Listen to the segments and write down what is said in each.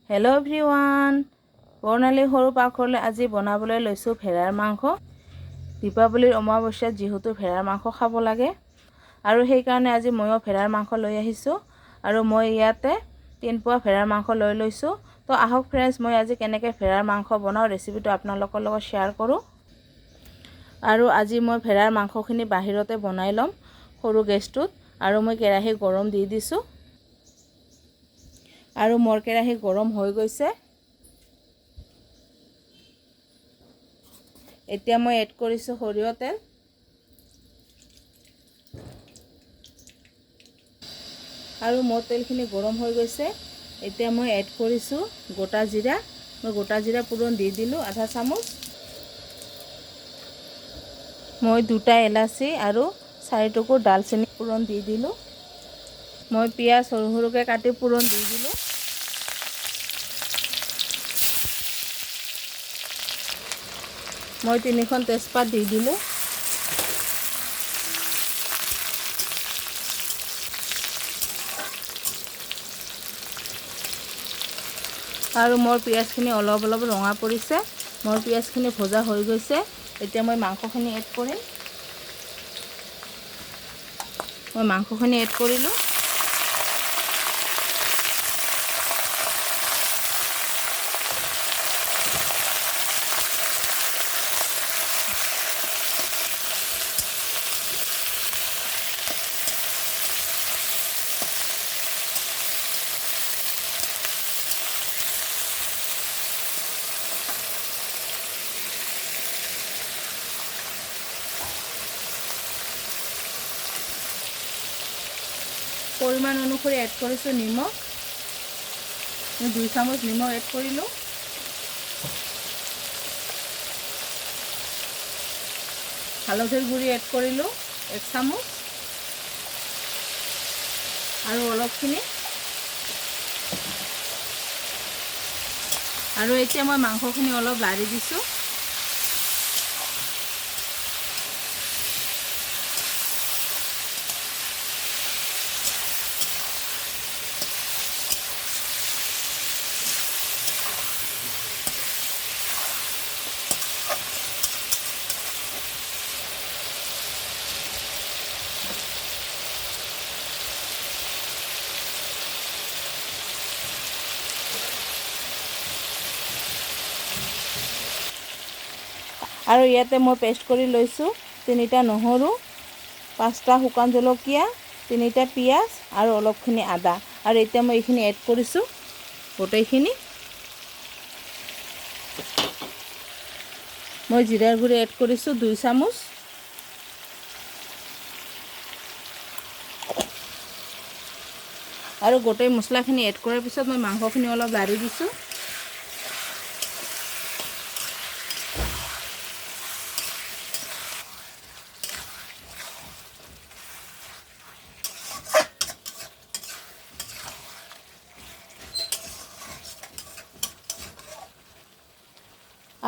Hello' everyone, বৰ্ণালী সৰু পাকঘৰলৈ আজি বনাবলৈ লৈছোঁ ভেড়াৰ মাংস। দীপাৱলীৰ অমাৱস্যাত যিহেতু ভেড়াৰ মাংস খাব লাগে আৰু সেইকাৰণে আজি ময়ো ভেড়াৰ মাংস লৈ আহিছোঁ আৰু মই ইয়াতে 3 পোৱা ভেড়াৰ মাংস লৈ লৈছোঁ। তো আহক ফ্ৰেণ্ডছ, মই আজি কেনেকৈ ভেড়াৰ মাংস বনাওঁ ৰেচিপিটো আপোনালোকৰ লগত শ্বেয়াৰ কৰোঁ। আৰু আজি মই ভেড়াৰ মাংসখিনি বাহিৰতে বনাই ল'ম সৰু গেছটোত। আৰু মই কেৰাহী গৰম দি দিছোঁ আৰু মোৰ কেৰাহী গৰম হৈ গৈছে। এতিয়া মই এড কৰিছোঁ সৰিয়হ তেল আৰু মোৰ তেলখিনি গৰম হৈ গৈছে। এতিয়া মই এড কৰিছোঁ গোটা জিৰা। মই গোটা জিৰা পূৰণ দি দিলোঁ আধা চামুচ। মই 2টা এলাচি আৰু 4 টুকুৰ ডালচেনি পূৰণ দি দিলোঁ। মই পিঁয়াজ সৰু সৰুকৈ কাটি পূৰণ দি দিলোঁ। মই 3খন তেজপাত দি দিলোঁ। আৰু মোৰ পিঁয়াজখিনি অলপ ৰঙা পৰিছে। মোৰ পিঁয়াজখিনি ভজা হৈ গৈছে। এতিয়া মই মাংসখিনি এড কৰিম। মই মাংসখিনি এড কৰিলোঁ। পৰিমাণ অনুসৰি এড কৰিছোঁ নিমখ। মই 2 চামুচ নিমখ এড কৰিলোঁ। হালধিৰ গুড়ি এড কৰিলোঁ 1 চামুচ আৰু অলপখিনি। আৰু এতিয়া মই মাংসখিনি অলপ লাৰি দিছোঁ। আৰু ইয়াতে মই পেষ্ট কৰি লৈছোঁ 3টা নহৰু, 5টা শুকান জলকীয়া, 3টা পিঁয়াজ আৰু অলপখিনি আদা। আৰু এতিয়া মই এইখিনি এড কৰিছোঁ গোটেইখিনি। মই জিৰাৰ গুড়ি এড কৰিছোঁ 2 চামুচ। আৰু গোটেই মছলাখিনি এড কৰাৰ পিছত মই মাংসখিনি অলপ লাৰি দিছোঁ।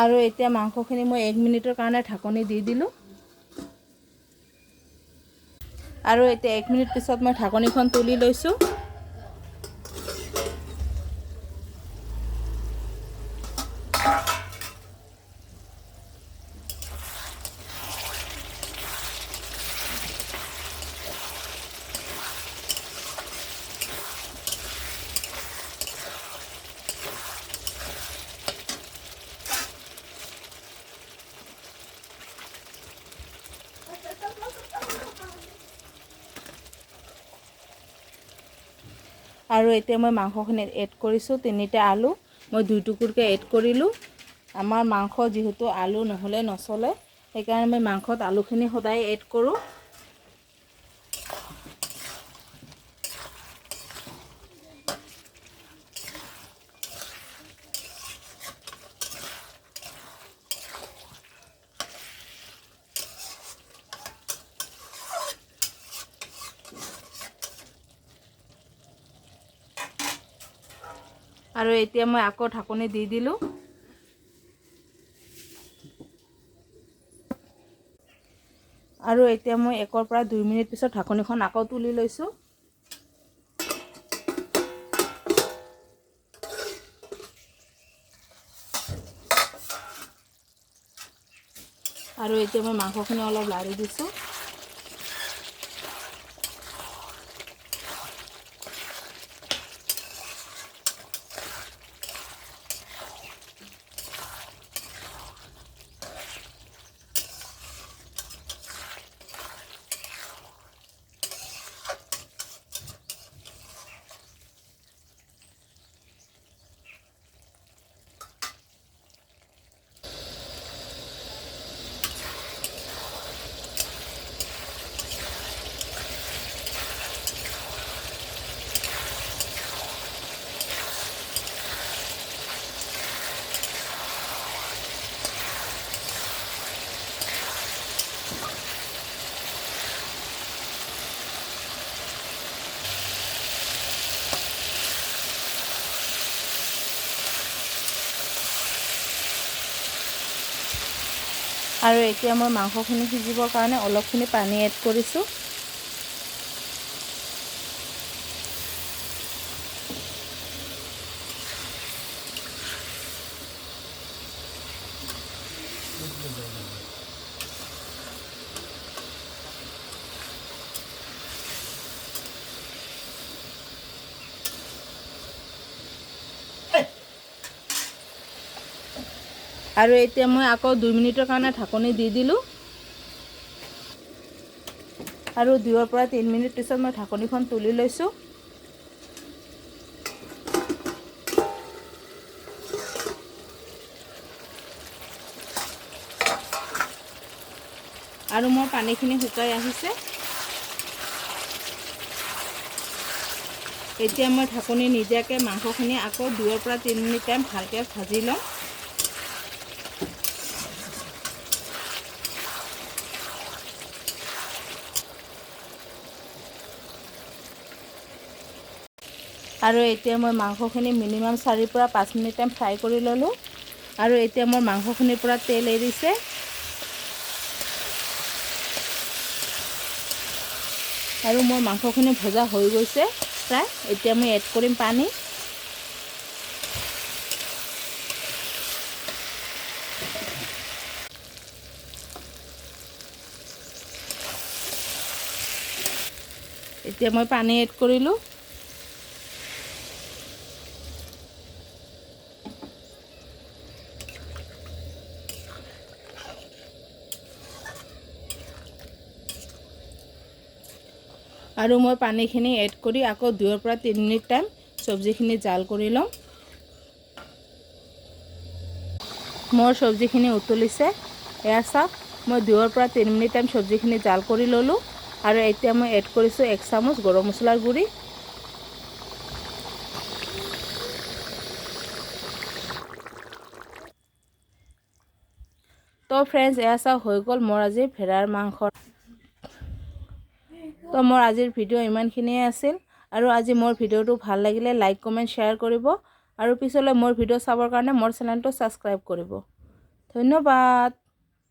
আৰু এতিয়া মাংসখিনি মই 1 মিনিটৰ কাৰণে ঢাকনি দি দিলোঁ। আৰু এতিয়া 1 মিনিট পিছত মই ঢাকনিখন তুলি লৈছোঁ। আৰু এতিয়া মই মাংসখিনি এড কৰিছোঁ 3টা আলু। মই 2 টুকুৰকৈ এড কৰিলোঁ। আমাৰ মাংস যিহেতু আলু নহ'লে নচলে, সেইকাৰণে মই মাংসত আলুখিনি সদায় এড কৰোঁ। আৰু এতিয়া মই আকৌ ঢাকনি দি দিলোঁ। আৰু এতিয়া মই 1 পৰা 2 মিনিট পিছত ঢাকনিখন আকৌ তুলি লৈছোঁ। আৰু এতিয়া মই মাংসখিনি অলপ লাৰি দিছোঁ। আৰু এতিয়া মই মাংসখিনি সিজিবৰ কাৰণে অলপখিনি পানী এড কৰিছোঁ। আৰু এতিয়া মই আকৌ 2 মিনিটৰ কাৰণে ঢাকনি দি দিলোঁ। আৰু 2 পৰা 3 মিনিট পিছত মই ঢাকনিখন তুলি লৈছোঁ। আৰু মোৰ পানীখিনি শুকাই আহিছে। এতিয়া মই ঢাকনি নিদিয়াকৈ মাংসখিনি আকৌ 2 পৰা 3 মিনিট টাইম ভালকৈ ভাজি ল'ম। আৰু এতিয়া মই মাংসখিনি মিনিমাম 4 পৰা 5 মিনিট টাইম ফ্ৰাই কৰি ল'লোঁ। আৰু এতিয়া মোৰ মাংসখিনিৰ পৰা তেল এৰিছে। আৰু মোৰ মাংসখিনি ভজা হৈ গৈছে প্ৰায়। এতিয়া মই এড কৰিম পানী। এতিয়া মই পানী এড কৰিলোঁ। আৰু মই পানীখিনি এড কৰি আকৌ 2 পৰা 3 মিনিট টাইম চব্জিখিনি জাল কৰি ল'ম। মোৰ চব্জিখিনি উতলিছে। এয়া চাওক, মই 2 পৰা 3 মিনিট টাইম চব্জিখিনি জাল কৰি ল'লোঁ। আৰু এতিয়া মই এড কৰিছোঁ 1 চামুচ গৰম মছলাৰ গুড়ি। তো ফ্ৰেণ্ডছ, এয়া চাওক হৈ গ'ল মোৰ আজি ভেড়াৰ মাংস। তো মোৰ আজিৰ ভিডিঅ' ইমানখিনিয়ে আছিল। আৰু আজি মোৰ ভিডিঅ'টো ভাল লাগিলে লাইক কমেণ্ট শ্বেয়াৰ কৰিব। আৰু পিছলৈ মোৰ ভিডিঅ' চাবৰ কাৰণে মোৰ চেনেলটো ছাবস্ক্ৰাইব কৰিব। ধন্যবাদ।